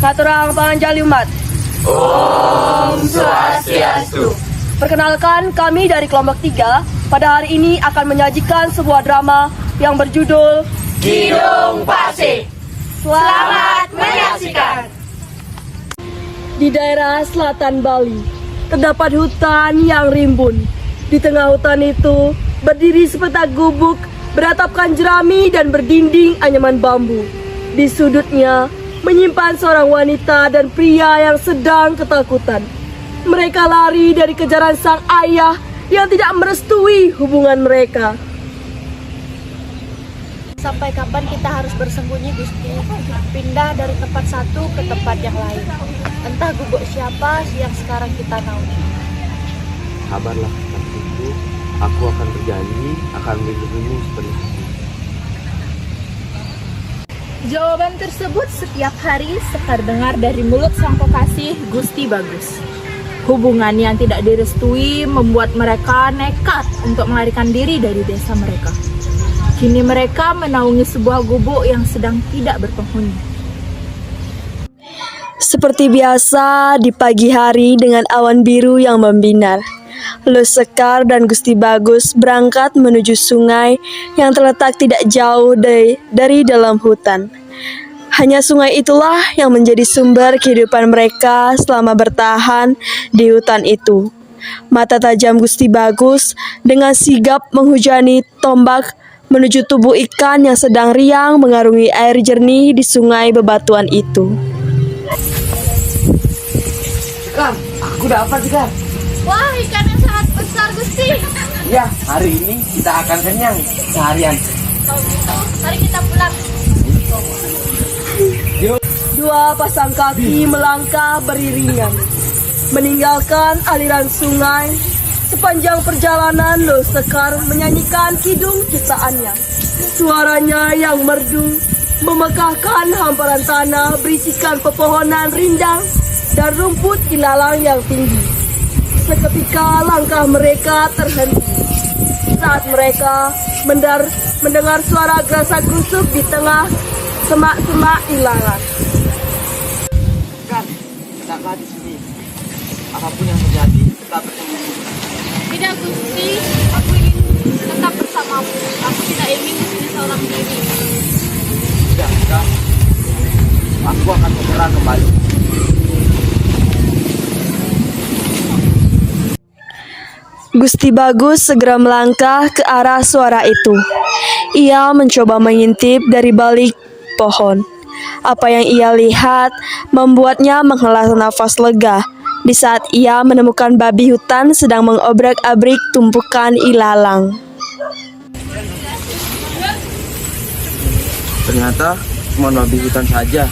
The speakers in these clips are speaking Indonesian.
Katurang panganjali umat. Om Swastiastu. Perkenalkan, kami dari kelompok 3 pada hari ini akan menyajikan sebuah drama yang berjudul Kidung Pasir. Selamat menyaksikan. Di daerah selatan Bali terdapat hutan yang rimbun. Di tengah hutan itu berdiri sepetak gubuk beratapkan jerami dan berdinding anyaman bambu. Di sudutnya menyimpan seorang wanita dan pria yang sedang ketakutan. Mereka lari dari kejaran sang ayah yang tidak merestui hubungan mereka. Sampai kapan kita harus bersembunyi, Gusti? Pindah dari tempat satu ke tempat yang lain. Entah gubuk siapa yang sekarang kita naungi. Sabarlah, itu aku akan berjanji akan melindungimu sepenuhnya. Jawaban tersebut setiap hari Sekar dengar dari mulut sang kekasih Gusti Bagus. Hubungan yang tidak direstui membuat mereka nekat untuk melarikan diri dari desa mereka. Kini mereka menaungi sebuah gubuk yang sedang tidak berpenghuni. Seperti biasa di pagi hari dengan awan biru yang membinar, Lo Sekar dan Gusti Bagus berangkat menuju sungai yang terletak tidak jauh dari dalam hutan. Hanya sungai itulah yang menjadi sumber kehidupan mereka selama bertahan di hutan itu. Mata tajam Gusti Bagus dengan sigap menghujani tombak menuju tubuh ikan yang sedang riang mengarungi air jernih di sungai bebatuan itu. Sekar, aku dapat Sekar. Wah, ikan yang sangat besar, Gusti. Ya, hari ini kita akan kenyang seharian. Kalau gitu, mari kita pulang. Dua pasang kaki melangkah beriringan, meninggalkan aliran sungai. Sepanjang perjalanan Lo Sekar menyanyikan kidung ciptaannya. Suaranya yang merdu memekahkan hamparan tanah berisikan pepohonan rindang dan rumput ilalang yang tinggi. Seketika langkah mereka terhenti saat mereka mendengar suara gerasak-gerusuk di tengah semak-semak ilalang. Sekar, tetaplah di sini. Apapun yang terjadi, tetap bersembunyi. Tidak, Gusti. Aku ingin tetap bersamamu. Aku tidak ingin di sini seorang diri. Tidak, Sekar. Aku akan segera kembali. Gusti Bagus segera melangkah ke arah suara itu. Ia mencoba mengintip dari balik pohon. Apa yang ia lihat membuatnya menghela nafas lega di saat ia menemukan babi hutan sedang mengobrak-abrik tumpukan ilalang. Ternyata cuma babi hutan saja.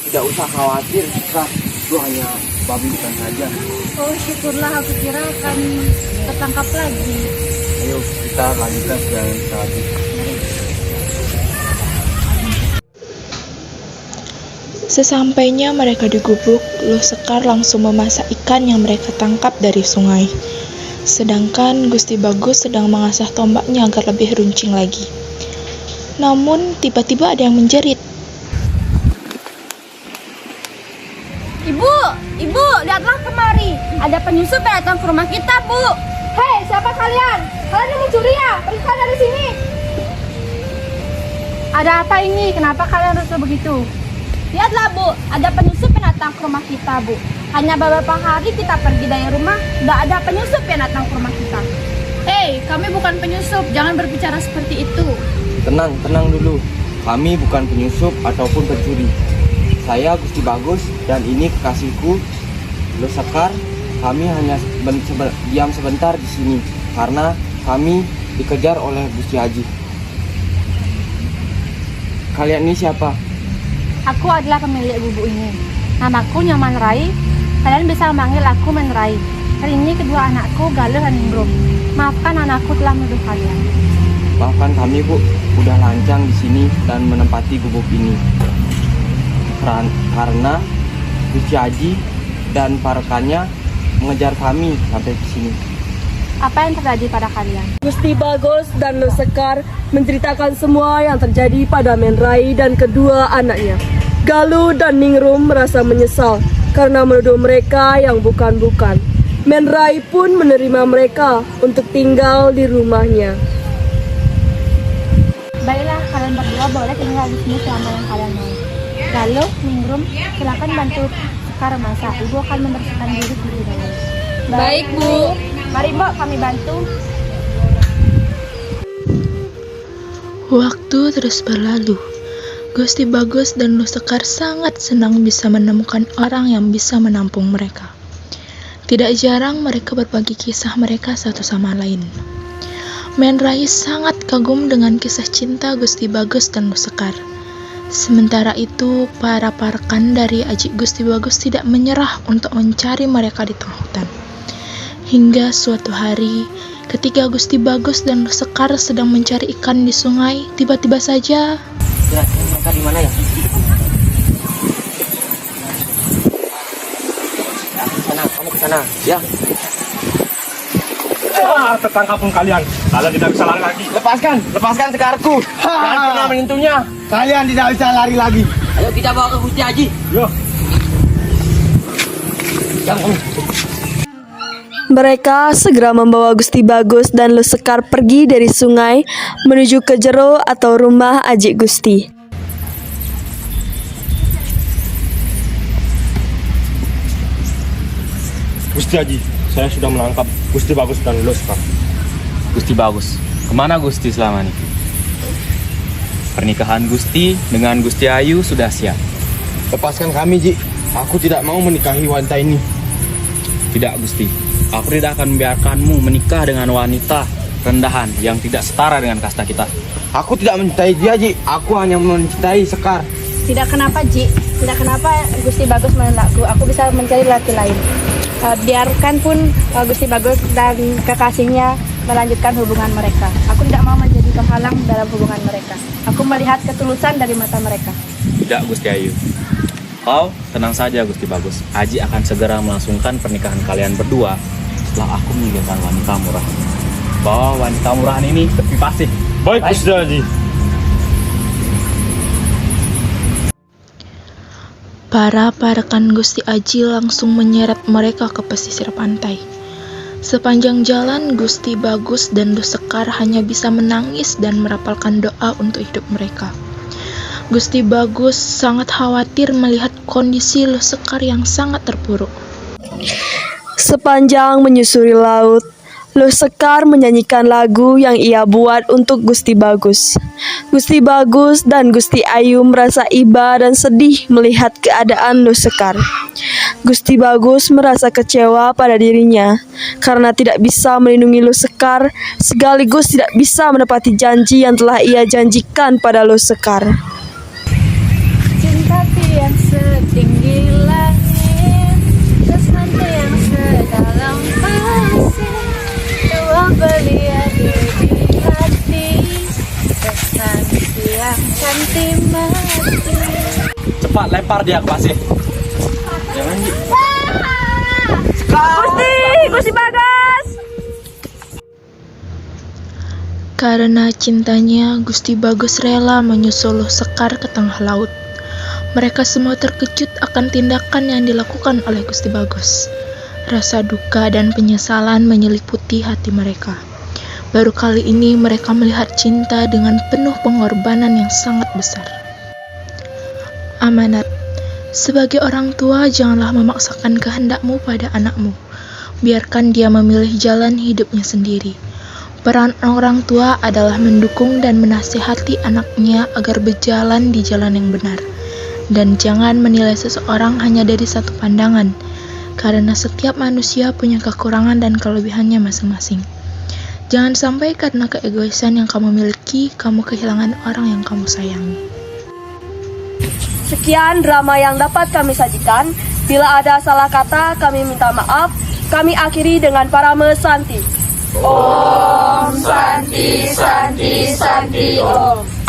Tidak usah khawatir, Sekar. Itu hanya babi hutan saja. Oh, syukurlah, aku kira akan tertangkap lagi. Ayo kita lanjutkan perjalanan kita lagi. Sesampainya mereka di gubuk, Lo Sekar langsung memasak ikan yang mereka tangkap dari sungai. Sedangkan Gusti Bagus sedang mengasah tombaknya agar lebih runcing lagi. Namun tiba-tiba ada yang menjerit. Ibu, lihatlah kemari. Ada penyusup yang datang ke rumah kita, Bu. Hei, siapa kalian? Kalian yang mencuri ya? Pergi dari sini. Ada apa ini? Kenapa kalian harus begitu? Lihatlah, Bu. Ada penyusup yang datang ke rumah kita, Bu. Hanya beberapa hari kita pergi dari rumah, sudah ada penyusup yang datang ke rumah kita. Hei, kami bukan penyusup. Jangan berbicara seperti itu. Tenang dulu. Kami bukan penyusup ataupun pencuri. Saya Gusti Bagus dan ini kekasihku Lo Sekar. Kami hanya diam sebentar di sini karena kami dikejar oleh Gusti Haji. Kalian ini siapa? Aku adalah pemilik gubuk ini. Namaku Nyaman Rai. Kalian bisa memanggil aku Menrai. Hari ini kedua anakku Galuh dan Ingrum. Maafkan anakku telah menuduh kalian. Maafkan kami, Bu. Udah lancang di sini dan menempati gubuk ini. Karena Gusti Haji dan para rekannya mengejar kami sampai ke sini. Apa yang terjadi pada kalian? Gusti Bagus dan Lo Sekar menceritakan semua yang terjadi pada Menrai dan kedua anaknya. Galuh dan Ningrum merasa menyesal karena menuduh mereka yang bukan-bukan. Menrai pun menerima mereka untuk tinggal di rumahnya. Baiklah, kalian berdua boleh tinggal di sini selama yang kalian mau. Lalu, Ningrum, silakan bantu Sekar masak. Ibu akan membersihkan diri terlebih dahulu. Baik, Bu. Mari, Mbak, kami bantu. Waktu terus berlalu. Gusti Bagus dan Luh Sekar sangat senang bisa menemukan orang yang bisa menampung mereka. Tidak jarang mereka berbagi kisah mereka satu sama lain. Menrai sangat kagum dengan kisah cinta Gusti Bagus dan Luh Sekar. Sementara itu, para rekan dari Aji Gusti Bagus tidak menyerah untuk mencari mereka di tengah hutan. Hingga suatu hari, ketika Gusti Bagus dan Luh Sekar sedang mencari ikan di sungai, tiba-tiba saja Kira-kira mereka di mana ya? Ya, ke sana, kamu ke sana. Ya. Tertangkap pun kalian tidak bisa lari lagi. Lepaskan Sekarku. Jangan pernah menyentuhnya. Kalian tidak bisa lari lagi. Ayo kita bawa ke Gusti Haji. Yo. Mereka segera membawa Gusti Bagus dan Luh Sekar pergi dari sungai menuju ke jero atau rumah Aji Gusti. Gusti Haji, saya sudah menangkap Gusti Bagus dan Luh Sekar. Gusti Bagus, kemana Gusti selama ini? Pernikahan Gusti dengan Gusti Ayu sudah siap. Lepaskan kami, Ji. Aku tidak mau menikahi wanita ini. Tidak Gusti, aku tidak akan membiarkanmu menikah dengan wanita rendahan yang tidak setara dengan kasta kita. Aku tidak mencintai dia, Ji. Aku hanya mencintai Sekar. Tidak kenapa, Ji. Tidak kenapa Gusti Bagus menolakku. Aku bisa mencari laki lain. Biarkan pun Gusti Bagus dan kekasihnya melanjutkan hubungan mereka. Aku tidak mau menjadi penghalang dalam hubungan mereka. Aku melihat ketulusan dari mata mereka. Tidak Gusti Ayu. Kau tenang saja Gusti Bagus. Aji akan segera melangsungkan pernikahan kalian berdua setelah aku meninggalkan wanita murah. Bawa wanita murahan ini tepi pasir. Baik, Gusti Haji. para rekan Gusti Aji langsung menyeret mereka ke pesisir pantai. Sepanjang jalan, Gusti Bagus dan Luh Sekar hanya bisa menangis dan merapalkan doa untuk hidup mereka. Gusti Bagus sangat khawatir melihat kondisi Luh Sekar yang sangat terpuruk. Sepanjang menyusuri laut, Luh Sekar menyanyikan lagu yang ia buat untuk Gusti Bagus. Gusti Bagus dan Gusti Ayu merasa iba dan sedih melihat keadaan Luh Sekar. Gusti Bagus merasa kecewa pada dirinya karena tidak bisa melindungi Luh Sekar, sekaligus tidak bisa menepati janji yang telah ia janjikan pada Luh Sekar. Cinta yang setinggi langit, sesantai yang sedalam pasir, dua belia di hati, pesan yang cantik mati. Cepat lempar dia ke pasir. Jangan Gusti Bagas! Karena cintanya, Gusti Bagus rela menyusul Luh Sekar ke tengah laut. Mereka semua terkejut akan tindakan yang dilakukan oleh Gusti Bagus. Rasa duka dan penyesalan menyeliputi hati mereka. Baru kali ini mereka melihat cinta dengan penuh pengorbanan yang sangat besar. Amanat. Sebagai orang tua, janganlah memaksakan kehendakmu pada anakmu. Biarkan dia memilih jalan hidupnya sendiri. Peran orang tua adalah mendukung dan menasihati anaknya agar berjalan di jalan yang benar. Dan jangan menilai seseorang hanya dari satu pandangan, karena setiap manusia punya kekurangan dan kelebihannya masing-masing. Jangan sampai karena keegoisan yang kamu miliki, kamu kehilangan orang yang kamu sayangi. Sekian drama yang dapat kami sajikan. Bila ada salah kata, kami minta maaf. Kami akhiri dengan parame Santi. Om Santi Santi Santi Om.